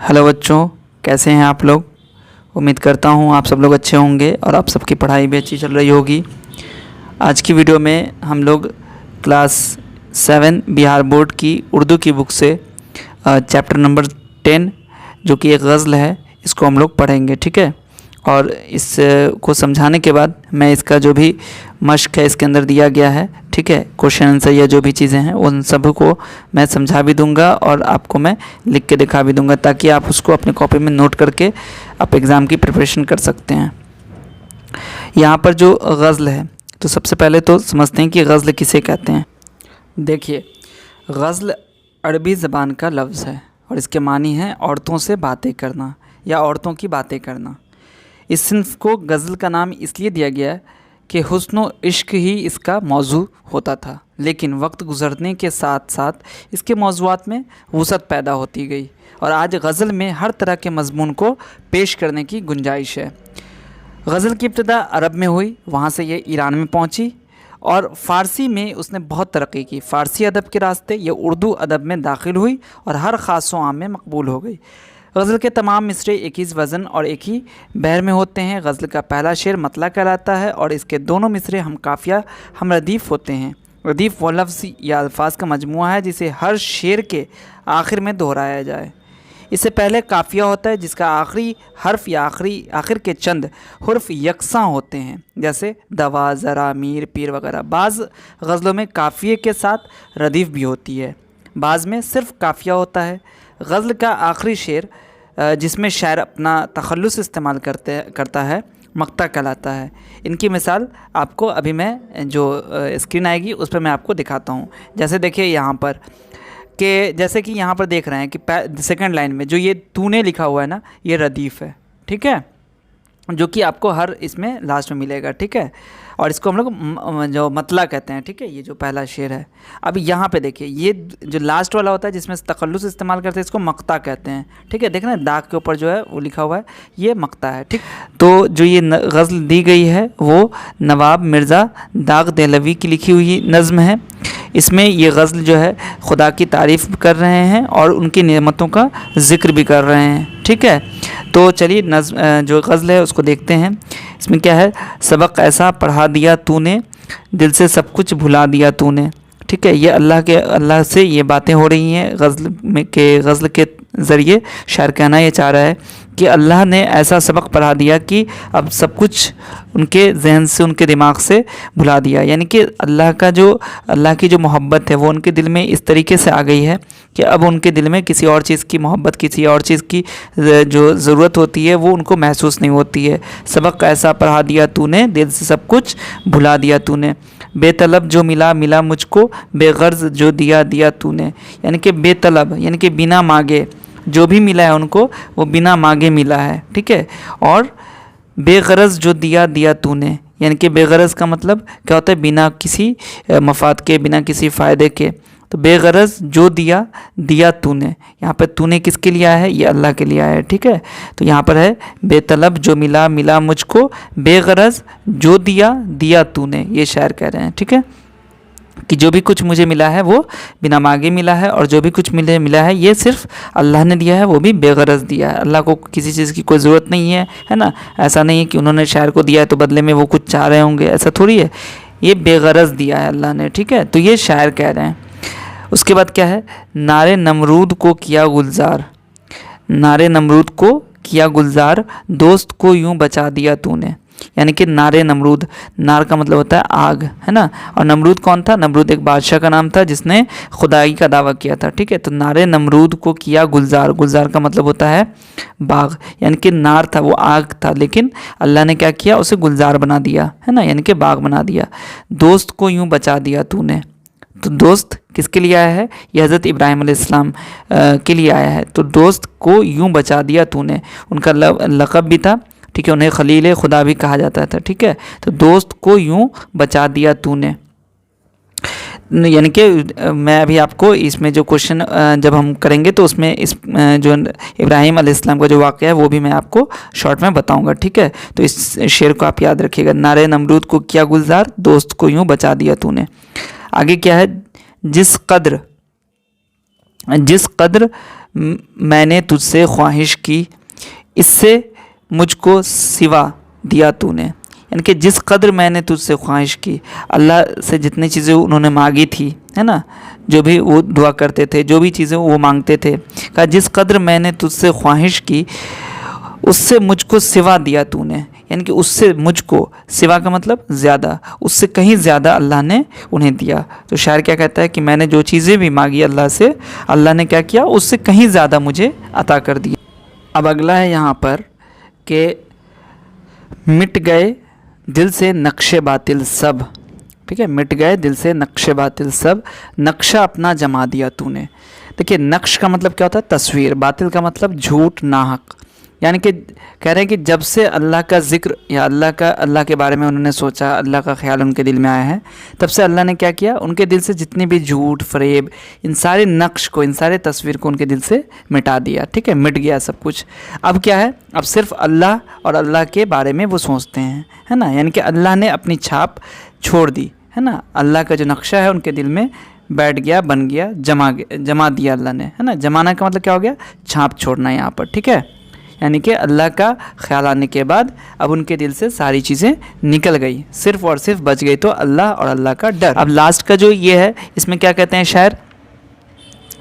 Hello बच्चों, कैसे हैं आप लोग। उम्मीद करता हूँ आप सब लोग अच्छे होंगे और आप सबकी पढ़ाई भी अच्छी चल रही होगी। आज की वीडियो में हम लोग क्लास 7 बिहार बोर्ड की उर्दू की बुक से चैप्टर नंबर 10 जो कि एक गज़ल है, इसको हम लोग पढ़ेंगे। ठीक है, और इस को समझाने के बाद मैं इसका जो भी मश्क है इसके अंदर दिया गया है, ठीक है, क्वेश्चन आंसर या जो भी चीज़ें हैं उन सब को मैं समझा भी दूंगा और आपको मैं लिख के दिखा भी दूंगा, ताकि आप उसको अपने कॉपी में नोट करके आप एग्ज़ाम की प्रिपरेशन कर सकते हैं। यहाँ पर जो गज़ल है, तो सबसे पहले तो समझते हैं कि गज़ल किसे कहते हैं। देखिए, गज़ल अरबी ज़बान का लफ्ज़ है और इसके मानी है औरतों से बातें करना या औरतों की बातें करना। इस सिन्फ़ को गज़ल का नाम इसलिए दिया गया कि हुस्न व इश्क ही इसका मौजू होता था, लेकिन वक्त गुज़रने के साथ साथ इसके मौज़ूआत में वुसअत पैदा होती गई और आज गज़ल में हर तरह के मज़मून को पेश करने की गुंजाइश है। गज़ल की इब्तिदा अरब में हुई, वहाँ से ये ईरान में पहुँची और फ़ारसी में उसने बहुत तरक्की की। फ़ारसी अदब के रास्ते ये उर्दू अदब में दाखिल हुई और हर ख़ास व आम में मकबूल हो गई। गज़ल के तमाम मिसरे एक ही वज़न और एक ही बहर में होते हैं। गज़ल का पहला शेर मतला कहलाता है और इसके दोनों मिसरे हम काफ़िया हम रदीफ़ होते हैं। रदीफ़ वो लफ्ज़ या अल्फाज का मजमुआ है जिसे हर शेर के आखिर में दोहराया जाए। इससे पहले काफ़िया होता है जिसका आखिरी हर्फ या आखिर के चंद हुर्फ यकसां होते हैं, जैसे दवा, ज़रा, मीर, पीर वगैरह। बाज़ गज़लों में काफ़िए के साथ रदीफ़ भी होती है, बाज़ में सिर्फ़ काफ़िया होता है। गज़ल का आखिरी शेर जिसमें शायर अपना तखल्लुस इस्तेमाल करता है मक्ता कहलाता है। इनकी मिसाल आपको अभी मैं जो स्क्रीन आएगी उस पर मैं आपको दिखाता हूँ। जैसे देखिए यहाँ पर कि जैसे कि यहाँ पर देख रहे हैं कि सेकंड लाइन में जो ये तूने लिखा हुआ है ना, ये रदीफ़ है, ठीक है, जो कि आपको हर इसमें लास्ट में मिलेगा। ठीक है, और इसको हम लोग जो मतला कहते हैं। ठीक है, ये जो पहला शेर है। अब यहाँ पे देखिए, ये जो लास्ट वाला होता है जिसमें तखल्लुस इस्तेमाल करते हैं, इसको मक्ता कहते हैं। ठीक है, देखना दाग के ऊपर जो है वो लिखा हुआ है, ये मक्ता है। ठीक, तो जो ये गज़ल दी गई है वो नवाब मिर्ज़ा दाग देहलवी की लिखी हुई नज़्म है। इसमें ये गज़ल जो है खुदा की तारीफ़ कर रहे हैं और उनकी नेमतों का ज़िक्र भी कर रहे हैं। ठीक है, तो चलिए जो गज़ल है उसको देखते हैं। इसमें क्या है, सबक ऐसा पढ़ा दिया तूने, दिल से सब कुछ भुला दिया तूने। ठीक है, ये अल्लाह से ये बातें हो रही हैं गज़ल के ज़रिए शायर कहना ये चाह रहा है कि अल्लाह ने ऐसा सबक पढ़ा दिया कि अब सब कुछ उनके जहन से, उनके दिमाग से भुला दिया। यानी कि अल्लाह की जो मोहब्बत है वो उनके दिल में इस तरीके से आ गई है कि अब उनके दिल में किसी और चीज़ की मोहब्बत, किसी और चीज़ की जो ज़रूरत होती है वो उनको महसूस नहीं होती है। सबक ऐसा पढ़ा दिया तूने, दिल से सब कुछ भुला दिया तूने। बेतलब जो मिला मिला मुझको, बेगर्ज़ जो दिया दिया तूने। यानी कि बेतलब यानी कि बिना मांगे जो भी मिला है उनको, वो बिना मांगे मिला है। ठीक है, और बेगरज़ जो दिया दिया तूने, यानी कि बेगरज़ का मतलब क्या होता है, बिना किसी मफाद के, बिना किसी फ़ायदे के। तो बेगरज़ जो दिया दिया तूने, यहाँ पर तूने किसके लिए आया है, ये अल्लाह के लिए आया है। ठीक है, तो यहाँ पर है बेतलब जो मिला मिला मुझको, बेगरज़ जो दिया दिया तूने, ये शायर कह रहे हैं। ठीक है, कि जो भी कुछ मुझे मिला है वो बिना मांगे मिला है और जो भी कुछ मिला है ये सिर्फ अल्लाह ने दिया है, वो भी बेगरज़ दिया है। अल्लाह को किसी चीज़ की कोई ज़रूरत नहीं है ना। ऐसा नहीं है कि उन्होंने शायर को दिया है तो बदले में वो कुछ चाह रहे होंगे, ऐसा थोड़ी है। ये बेगरज़ दिया है अल्लाह ने। ठीक है, तो ये शायर कह रहे हैं। उसके बाद क्या है, नारे नमरूद को किया गुलजार, नारे नमरूद को किया गुलजार, दोस्त को यूँ बचा दिया तूने। यानी कि नारे नमरूद, नार का मतलब होता है आग, है ना, और नमरूद कौन था, नमरूद एक बादशाह का नाम था जिसने खुदाई का दावा किया था। ठीक है, तो नारे नमरूद को किया गुलजार, गुलजार का मतलब होता है बाग, यानी कि नार था, वो आग था, लेकिन अल्लाह ने क्या किया, उसे गुलजार बना दिया, है ना, यानी कि बाग बना दिया। दोस्त को यूँ बचा दिया तूने, तो दोस्त किसके लिए आया है, ये हज़रत इब्राहिम अलैहिस्सलाम के लिए आया है। तो दोस्त को यूँ बचा दिया तूने, उनका लक़ब भी था। ठीक है, उन्हें खलील खुदा भी कहा जाता था। ठीक है, तो दोस्त को यूँ बचा दिया तूने, यानी कि मैं अभी आपको इसमें जो क्वेश्चन जब हम करेंगे तो उसमें इस जो इब्राहिम अलैहिस्सलाम का जो वाक़या है वो भी मैं आपको शॉर्ट में बताऊंगा। ठीक है, तो इस शेर को आप याद रखिएगा, नारे नमरूद को किया गुलजार, दोस्त को यूँ बचा दिया तूने। आगे क्या है, जिस कद्र जिस कद्र मैंने तुझसे ख्वाहिश की, इससे मुझको सिवा दिया तूने। यानी कि जिस कद्र मैंने तुझसे ख्वाहिश की, अल्लाह से जितनी चीज़ें उन्होंने मांगी थी, है ना, जो भी वो दुआ करते थे, जो भी चीज़ें वो मांगते थे, कहा जिस कद्र मैंने तुझसे ख्वाहिश की, उससे मुझको सिवा दिया तूने। यानी कि उससे मुझको, सिवा का मतलब ज़्यादा, उससे कहीं ज़्यादा अल्लाह ने उन्हें दिया। तो शायर क्या कहता है कि मैंने जो चीज़ें भी मांगी अल्लाह से, अल्लाह ने क्या किया, उससे कहीं ज़्यादा मुझे अता कर दिया। अब अगला है यहाँ पर कि मिट गए दिल से नक्शे बातिल सब। ठीक है, मिट गए दिल से नक्शे बातिल सब, नक्शा अपना जमा दिया तूने। देखिए, नक्श का मतलब क्या होता है, तस्वीर। बातिल का मतलब झूठ, नाहक। यानी कि कह रहे हैं कि जब से अल्लाह का ज़िक्र या अल्लाह के बारे में उन्होंने सोचा, अल्लाह का ख्याल उनके दिल में आया है, तब से अल्लाह ने क्या किया, उनके दिल से जितनी भी झूठ, फरेब, इन सारे नक्श को, इन सारे तस्वीर को उनके दिल से मिटा दिया। ठीक है, मिट गया सब कुछ। अब क्या है, अब सिर्फ अल्लाह और अल्लाह के बारे में वो सोचते हैं, है ना। यानी कि अल्लाह ने अपनी छाप छोड़ दी, है ना। अल्लाह का जो नक्शा है उनके दिल में बैठ गया, बन गया, जमा दिया अल्लाह ने, है ना। जमाना का मतलब क्या हो गया, छाप छोड़ना यहाँ पर। ठीक है, यानी कि अल्लाह का ख्याल आने के बाद अब उनके दिल से सारी चीज़ें निकल गई, सिर्फ और सिर्फ बच गई तो अल्लाह और अल्लाह का डर। अब लास्ट का जो ये है, इसमें क्या कहते हैं शायर,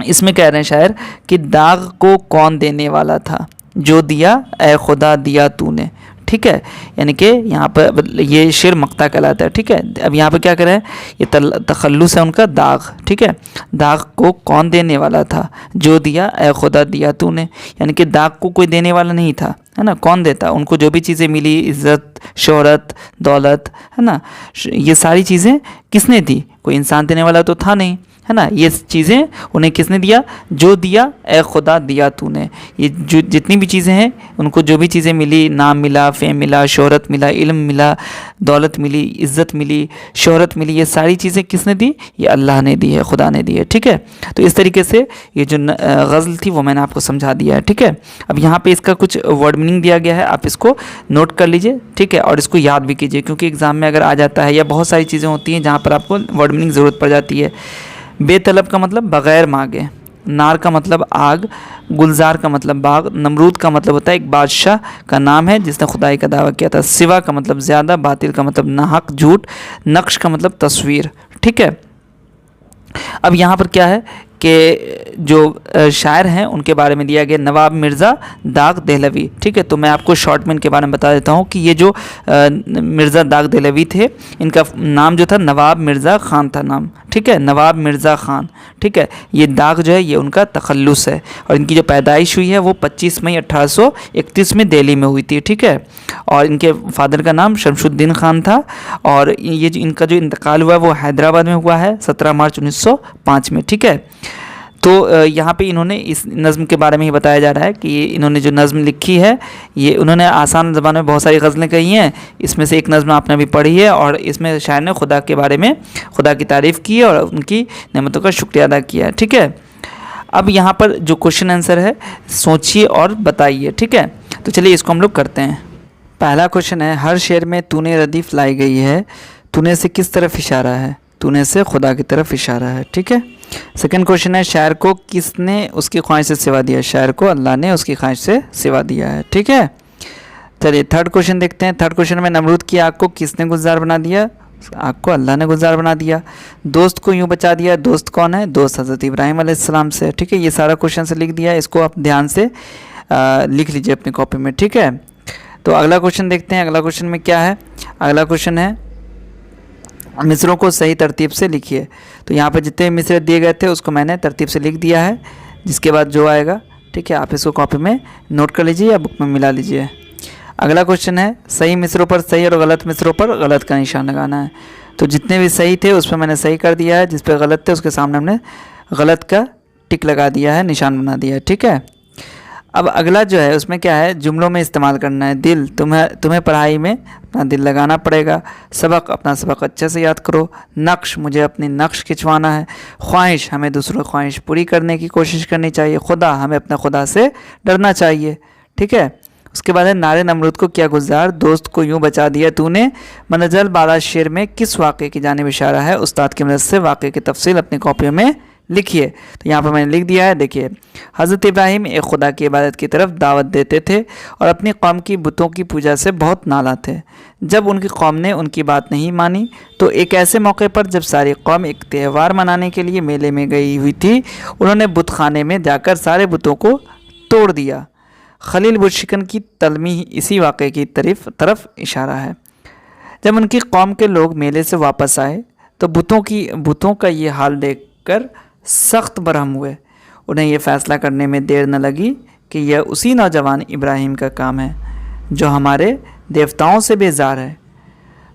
इसमें कह रहे हैं शायर कि दाग को कौन देने वाला था, जो दिया ए खुदा दिया तूने। ठीक है, यानी कि यहाँ पर ये शेर मक्ता कहलाता है। ठीक है, अब यहाँ पर क्या कर रहे हैं, ये तखल्लुस है उनका, दाग। ठीक है, दाग को कौन देने वाला था, जो दिया ए खुदा दिया तूने। यानी कि दाग को कोई देने वाला नहीं था, है ना। कौन देता, उनको जो भी चीज़ें मिली, इज़्ज़त, शोहरत, दौलत, है ना, ये सारी चीज़ें किसने दी, कोई इंसान देने वाला तो था नहीं, है ना। ये चीज़ें उन्हें किसने दिया, जो दिया ए खुदा दिया तूने। ये जो जितनी भी चीज़ें हैं, उनको जो भी चीज़ें मिली, नाम मिला, फेम मिला, शोहरत मिला, इल्म मिला, दौलत मिली, इज़्ज़त मिली, शोहरत मिली, ये सारी चीज़ें किसने दी, ये अल्लाह ने दी है, खुदा ने दी है। ठीक है, तो इस तरीके से ये जो गज़ल थी वो मैंने आपको समझा दिया है। ठीक है, अब यहाँ पर इसका कुछ वर्ड मीनिंग दिया गया है, आप इसको नोट कर लीजिए। ठीक है, और इसको याद भी कीजिए, क्योंकि एग्ज़ाम में अगर आ जाता है, या बहुत सारी चीज़ें होती हैं जहाँ पर आपको वर्ड मीनिंग ज़रूरत पड़ जाती है। बेतलब का मतलब बग़ैर मांगे, नार का मतलब आग, गुलजार का मतलब बाग, नमरूद का मतलब होता है एक बादशाह का नाम है जिसने खुदाई का दावा किया था, सिवा का मतलब ज़्यादा, बातिल का मतलब नाहक, झूठ, नक्श का मतलब तस्वीर। ठीक है, अब यहाँ पर क्या है कि जो शायर हैं उनके बारे में दिया गया, नवाब मिर्ज़ा दाग देहलवी। ठीक है, तो मैं आपको शॉर्ट में इनके बारे में बता देता हूँ कि ये जो मिर्ज़ा दाग देहलवी थे, इनका नाम जो था नवाब मिर्ज़ा ख़ान था नाम। ठीक है, नवाब मिर्ज़ा ख़ान। ठीक है, ये दाग जो है ये उनका तखल्लुस है, और इनकी जो पैदाइश हुई है वो 25 मई 1831 में दिल्ली में हुई थी। ठीक है, और इनके फादर का नाम शमशुद्दीन ख़ान था, और ये जो इनका जो इंतकाल हुआ वो हैदराबाद में हुआ है 17 मार्च 1905 में। ठीक है, तो यहाँ पे इन्होंने इस नज़्म के बारे में ही बताया जा रहा है कि इन्होंने जो नज़्म लिखी है, ये उन्होंने आसान ज़बान में बहुत सारी गज़लें कही हैं। इसमें से एक नज़्म आपने अभी पढ़ी है, और इसमें शायर ने खुदा के बारे में, खुदा की तारीफ़ की है और उनकी नेमतों का शुक्रिया अदा किया है। ठीक है, अब यहाँ पर जो क्वेश्चन आंसर है, सोचिए और बताइए। ठीक है, तो चलिए इसको हम लोग करते हैं। पहला क्वेश्चन है, हर शेर में तूने रदीफ़ लाई गई है, तूने से किस तरफ इशारा है, तूने से खुदा की तरफ इशारा है। ठीक है, सेकंड क्वेश्चन है, शायर को किसने उसकी ख्वाहिश से सिवा दिया, शायर को अल्लाह ने उसकी ख्वाहिश से सिवा दिया है। ठीक है, चलिए थर्ड क्वेश्चन देखते हैं। थर्ड क्वेश्चन में, नमरूद की आग को किसने गुलजार बना दिया, आग को अल्लाह ने गुलजार बना दिया। दोस्त को यूँ बचा दिया, दोस्त कौन है, दोस्त हज़रत इब्राहिम अलैहिस्सलाम से। ठीक है, ये सारा क्वेश्चन से लिख दिया, इसको आप ध्यान से लिख लीजिए अपनी कॉपी में। ठीक है, तो अगला क्वेश्चन देखते हैं। अगला क्वेश्चन में क्या है, अगला क्वेश्चन है, मिसरों को सही तरतीब से लिखिए। तो यहाँ पर जितने मिसरे दिए गए थे उसको मैंने तरतीब से लिख दिया है, जिसके बाद जो आएगा, ठीक है, आप इसको कॉपी में नोट कर लीजिए या बुक में मिला लीजिए। अगला क्वेश्चन है, सही मिसरों पर सही और गलत मिसरों पर गलत का निशान लगाना है। तो जितने भी सही थे उस पर मैंने सही कर दिया है, जिस पर गलत थे उसके सामने हमने गलत का टिक लगा दिया है, निशान बना दिया है। ठीक है, अब अगला जो है उसमें क्या है, जुमलों में इस्तेमाल करना है। दिल, तुम्हें पढ़ाई में अपना दिल लगाना पड़ेगा। सबक, अपना सबक अच्छे से याद करो। नक्श, मुझे अपनी नक्श खिंचवाना है। ख्वाहिश, हमें दूसरों की ख्वाहिश पूरी करने की कोशिश करनी चाहिए। खुदा, हमें अपने खुदा से डरना चाहिए। ठीक है, उसके बाद है, नारे नमरूद को क्या गुजार, दोस्त को यूँ बचा दिया तूने। मनजल बाला शेर में किस वाक़े की जानिब इशारा है, उस्ताद की मदद से वाक़े की तफसील अपनी कॉपियों में लिखिए। तो यहाँ पर मैंने लिख दिया है, देखिए। हज़रत इब्राहीम एक खुदा की इबादत की तरफ दावत देते थे और अपनी कौम की बुतों की पूजा से बहुत नाला थे। जब उनकी कौम ने उनकी बात नहीं मानी तो एक ऐसे मौके पर जब सारी कौम एक त्यौहार मनाने के लिए मेले में गई हुई थी, उन्होंने बुत खाने में जाकर सारे बुतों को तोड़ दिया। खलील बुत शिकन की तलमी इसी वाक़े की तरफ इशारा है। जब उनकी कौम के लोग मेले से वापस आए तो बुतों का ये हाल देखकर सख्त बरहम हुए। उन्हें यह फ़ैसला करने में देर न लगी कि यह उसी नौजवान इब्राहीम का काम है जो हमारे देवताओं से बेजार है।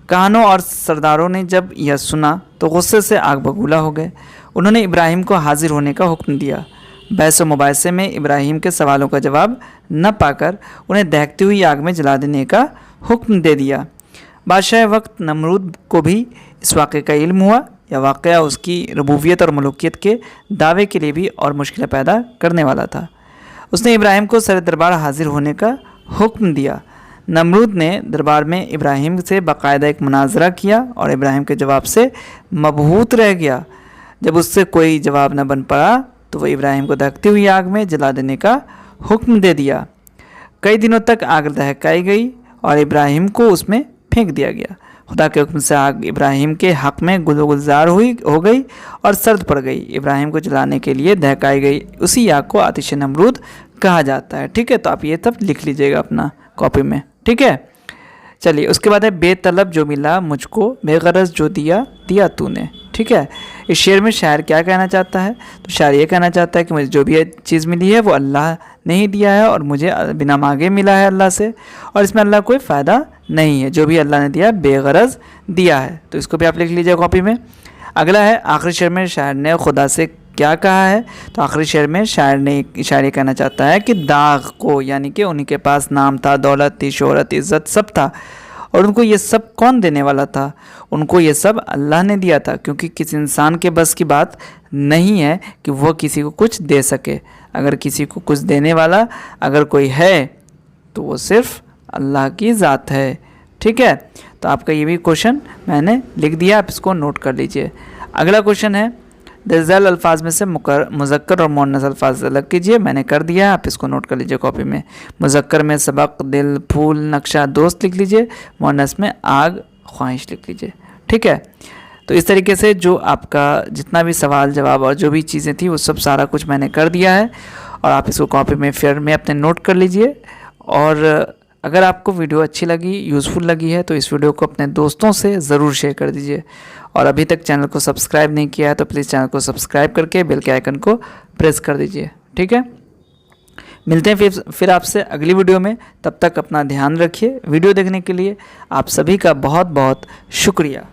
कहानों और सरदारों ने जब यह सुना तो गुस्से से आग बबूला हो गए। उन्होंने इब्राहीम को हाजिर होने का हुक्म दिया। बहस व मुबाहिसे में इब्राहीम के सवालों का जवाब न पाकर उन्हें दहकती हुई आग में जला देने का हुक्म दे दिया। बादशाह वक्त नमरूद को भी इस वाक़े का इल्म हुआ। यह वाक़या उसकी रबूबियत और मलूकियत के दावे के लिए भी और मुश्किलें पैदा करने वाला था। उसने इब्राहीम को सर दरबार हाजिर होने का हुक्म दिया। नमरूद ने दरबार में इब्राहीम से बाकायदा एक मुनाजरा किया और इब्राहीम के जवाब से मबहूत रह गया। जब उससे कोई जवाब न बन पड़ा तो वह इब्राहीम को दहकती हुई आग में जला देने का हुक्म दे दिया। कई दिनों तक आग दहकाई गई और इब्राहीम को उसमें फेंक दिया गया। खुदा के हुक्म से आग इब्राहीम के हक़ में गुलजार हो गई और सर्द पड़ गई। इब्राहीम को जलाने के लिए दहकाई गई उसी आग को आतिश नमरूद कहा जाता है। ठीक है, तो आप ये सब लिख लीजिएगा अपना कॉपी में। ठीक है, चलिए। उसके बाद है बेतलब जो मिला मुझको, बेगरज जो दिया तूने। ठीक है, इस शेर में शायर क्या कहना चाहता है? तो शायर ये कहना चाहता है कि मुझे जो भी चीज़ मिली है वो अल्लाह ने ही दिया है और मुझे बिना मांगे मिला है अल्लाह से, और इसमें अल्लाह कोई फ़ायदा नहीं है। जो भी अल्लाह ने दिया बेगरज दिया है। तो इसको भी आप लिख लीजिए कॉपी में। अगला है आखिरी शेर में शायर ने खुदा से क्या कहा है? तो आखिरी शेर में शायर ये कहना चाहता है कि दाग को, यानी कि उन्हीं के पास नाम था, दौलत थी, शोहरत, इज़्ज़त सब था, और उनको ये सब कौन देने वाला था? उनको ये सब अल्लाह ने दिया था, क्योंकि किसी इंसान के बस की बात नहीं है कि वह किसी को कुछ दे सके। अगर किसी को कुछ देने वाला अगर कोई है तो वो सिर्फ अल्लाह की ज़ात है। ठीक है, तो आपका ये भी क्वेश्चन मैंने लिख दिया, आप इसको नोट कर लीजिए। अगला क्वेश्चन है दर्जल अल्फाज में से मुज़क्कर और मुअन्नस अल्फाज अलग कीजिए। मैंने कर दिया है, आप इसको नोट कर लीजिए कॉपी में। मुज़क्कर में सबक, दिल, फूल, नक्शा, दोस्त लिख लीजिए। मुअन्नस में आग, ख्वाहिश लिख लीजिए। ठीक है, तो इस तरीके से जो आपका जितना भी सवाल जवाब और जो भी चीज़ें थी वो सब सारा कुछ मैंने कर दिया है, और आप इसको कॉपी में फिर में अपने नोट कर लीजिए। और अगर आपको वीडियो अच्छी लगी, यूज़फुल लगी है, तो इस वीडियो को अपने दोस्तों से ज़रूर शेयर कर दीजिए। और अभी तक चैनल को सब्सक्राइब नहीं किया है तो प्लीज़ चैनल को सब्सक्राइब करके बेल के आइकन को प्रेस कर दीजिए। ठीक है, मिलते हैं फिर आपसे अगली वीडियो में। तब तक अपना ध्यान रखिए। वीडियो देखने के लिए आप सभी का बहुत बहुत शुक्रिया।